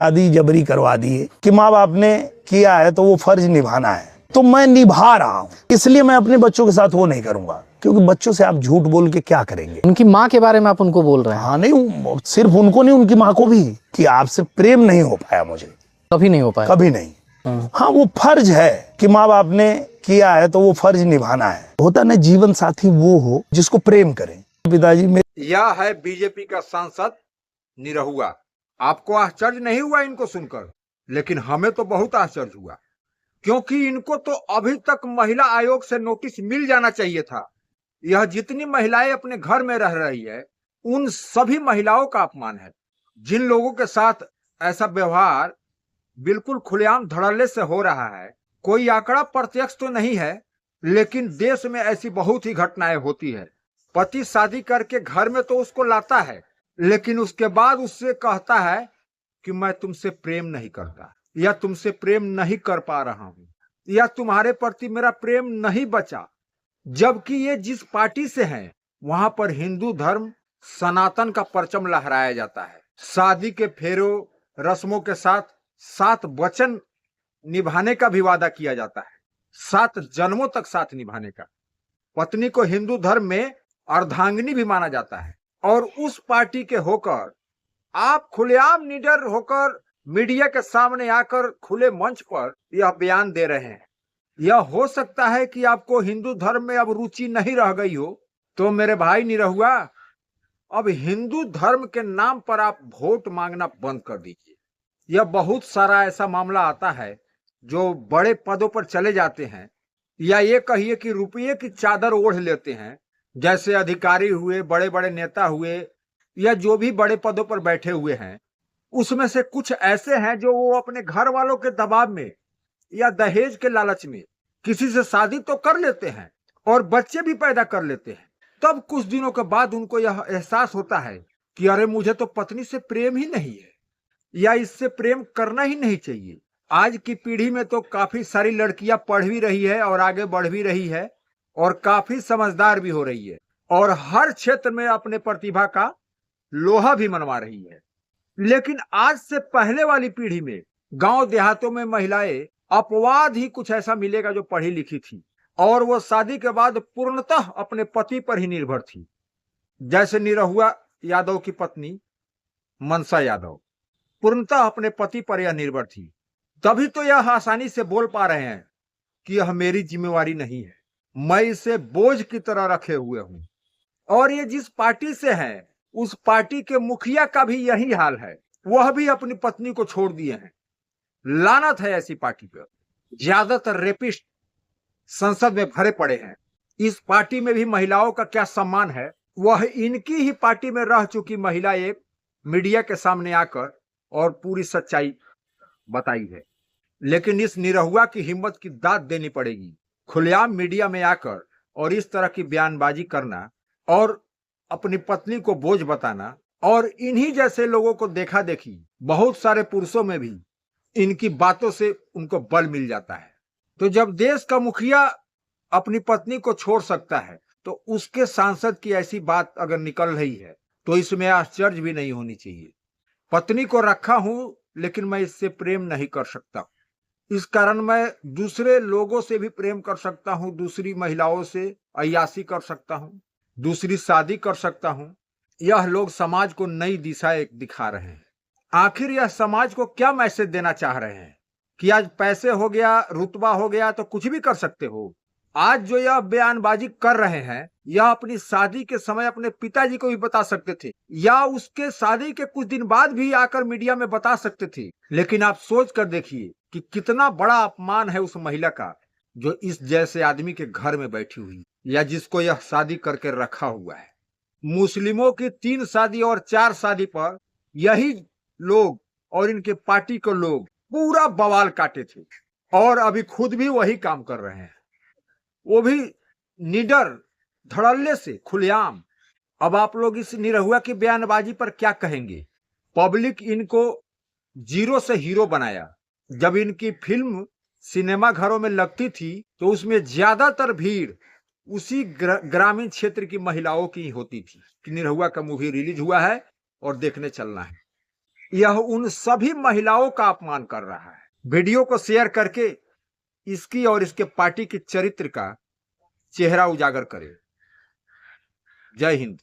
शादी जबरी करवा दिए कि माँ बाप ने किया है तो वो फर्ज निभाना है, तो मैं निभा रहा हूँ। इसलिए मैं अपने बच्चों के साथ वो नहीं करूंगा, क्योंकि बच्चों से आप झूठ बोल के क्या करेंगे। उनकी माँ के बारे में आप उनको बोल रहे हैं? हाँ नहीं, सिर्फ उनको नहीं, उनकी माँ को भी, कि आपसे प्रेम नहीं हो पाया मुझे, कभी नहीं हो पाया, कभी नहीं। हाँ वो फर्ज है कि माँ बाप ने किया है तो वो फर्ज निभाना है। होता ना जीवन साथी वो हो जिसको प्रेम करें। पिताजी मेरे, यह है बीजेपी का सांसद निरहुआ। आपको आश्चर्य नहीं हुआ इनको सुनकर? लेकिन हमें तो बहुत आश्चर्य हुआ, क्योंकि इनको तो अभी तक महिला आयोग से नोटिस मिल जाना चाहिए था। यह जितनी महिलाएं अपने घर में रह रही है, उन सभी महिलाओं का अपमान है। जिन लोगों के साथ ऐसा व्यवहार बिल्कुल खुलेआम धड़ल्ले से हो रहा है, कोई आंकड़ा प्रत्यक्ष तो नहीं है, लेकिन देश में ऐसी बहुत ही घटनाएं होती है। पति शादी करके घर में तो उसको लाता है, लेकिन उसके बाद उससे कहता है कि मैं तुमसे प्रेम नहीं करता, या तुमसे प्रेम नहीं कर पा रहा हूं, या तुम्हारे प्रति मेरा प्रेम नहीं बचा। जबकि ये जिस पार्टी से हैं, वहां पर हिंदू धर्म सनातन का परचम लहराया जाता है। शादी के फेरों रस्मों के साथ 7 वचन निभाने का भी वादा किया जाता है, 7 जन्मों तक साथ निभाने का। पत्नी को हिंदू धर्म में अर्धांगिनी भी माना जाता है, और उस पार्टी के होकर आप खुलेआम निडर होकर मीडिया के सामने आकर खुले मंच पर यह बयान दे रहे हैं। यह हो सकता है कि आपको हिंदू धर्म में अब रुचि नहीं रह गई हो, तो मेरे भाई निरहुआ, अब हिंदू धर्म के नाम पर आप वोट मांगना बंद कर दीजिए। यह बहुत सारा ऐसा मामला आता है जो बड़े पदों पर चले जाते हैं, या ये कहिए कि रुपये की चादर ओढ़ लेते हैं, जैसे अधिकारी हुए, बड़े बड़े नेता हुए, या जो भी बड़े पदों पर बैठे हुए हैं। उसमें से कुछ ऐसे हैं जो वो अपने घर वालों के दबाव में या दहेज के लालच में किसी से शादी तो कर लेते हैं और बच्चे भी पैदा कर लेते हैं। तब कुछ दिनों के बाद उनको यह एहसास होता है कि अरे मुझे तो पत्नी से प्रेम ही नहीं है, या इससे प्रेम करना ही नहीं चाहिए। आज की पीढ़ी में तो काफी सारी लड़कियां पढ़ भी रही है और आगे बढ़ भी रही है, और काफी समझदार भी हो रही है, और हर क्षेत्र में अपने प्रतिभा का लोहा भी मनवा रही है। लेकिन आज से पहले वाली पीढ़ी में गांव देहातों में महिलाएं अपवाद ही कुछ ऐसा मिलेगा जो पढ़ी लिखी थी, और वो शादी के बाद पूर्णतः अपने पति पर ही निर्भर थी। जैसे निरहुआ यादव की पत्नी मनसा यादव पूर्णतः अपने पति पर यह निर्भर थी। तभी तो यह आसानी से बोल पा रहे हैं कि यह मेरी जिम्मेवारी नहीं है, मैं इसे बोझ की तरह रखे हुए हूं। और ये जिस पार्टी से है, उस पार्टी के मुखिया का भी यही हाल है, वह भी अपनी पत्नी को छोड़ दिए हैं। लानत है ऐसी पार्टी पर। ज्यादातर रेपिस्ट संसद में भरे पड़े हैं। इस पार्टी में भी महिलाओं का क्या सम्मान है, वह इनकी ही पार्टी में रह चुकी महिला एक मीडिया के सामने आकर और पूरी सच्चाई बताई है। लेकिन इस निरहुआ की हिम्मत की दाद देनी पड़ेगी, खुलेआम मीडिया में आकर और इस तरह की बयानबाजी करना और अपनी पत्नी को बोझ बताना। और इन्हीं जैसे लोगों को देखा देखी बहुत सारे पुरुषों में भी इनकी बातों से उनको बल मिल जाता है। तो जब देश का मुखिया अपनी पत्नी को छोड़ सकता है, तो उसके सांसद की ऐसी बात अगर निकल रही है तो इसमें आश्चर्य भी नहीं होनी चाहिए। पत्नी को रखा हूं, लेकिन मैं इससे प्रेम नहीं कर सकता। इस कारण मैं दूसरे लोगों से भी प्रेम कर सकता हूं, दूसरी महिलाओं से अय्याशी कर सकता हूं, दूसरी शादी कर सकता हूं। यह लोग समाज को नई दिशा दिखा रहे हैं। आखिर यह समाज को क्या मैसेज देना चाह रहे हैं कि आज पैसे हो गया, रुतबा हो गया तो कुछ भी कर सकते हो। आज जो यह बयानबाजी कर रहे हैं, यह अपनी शादी के समय अपने पिताजी को भी बता सकते थे, या उसके शादी के कुछ दिन बाद भी आकर मीडिया में बता सकते थे। लेकिन आप सोच कर देखिए कि कितना बड़ा अपमान है उस महिला का जो इस जैसे आदमी के घर में बैठी हुई, या जिसको यह शादी करके रखा हुआ है। मुस्लिमों की 3 शादी और 4 शादी पर यही लोग और इनके पार्टी के लोग पूरा बवाल काटे थे, और अभी खुद भी वही काम कर रहे हैं, वो भी निडर धड़ल्ले से खुलेआम। अब आप लोग इस निरहुआ की बयानबाजी पर क्या कहेंगे? पब्लिक इनको जीरो से हीरो बनाया। जब इनकी फिल्म सिनेमा घरों में लगती थी तो उसमें ज्यादातर भीड़ उसी ग्रामीण क्षेत्र की महिलाओं की होती थी कि निरहुआ का मूवी रिलीज हुआ है और देखने चलना है। यह उन सभी महिलाओं का अपमान कर रहा है। वीडियो को शेयर करके इसकी और इसके पार्टी के चरित्र का चेहरा उजागर करे। जय हिंद।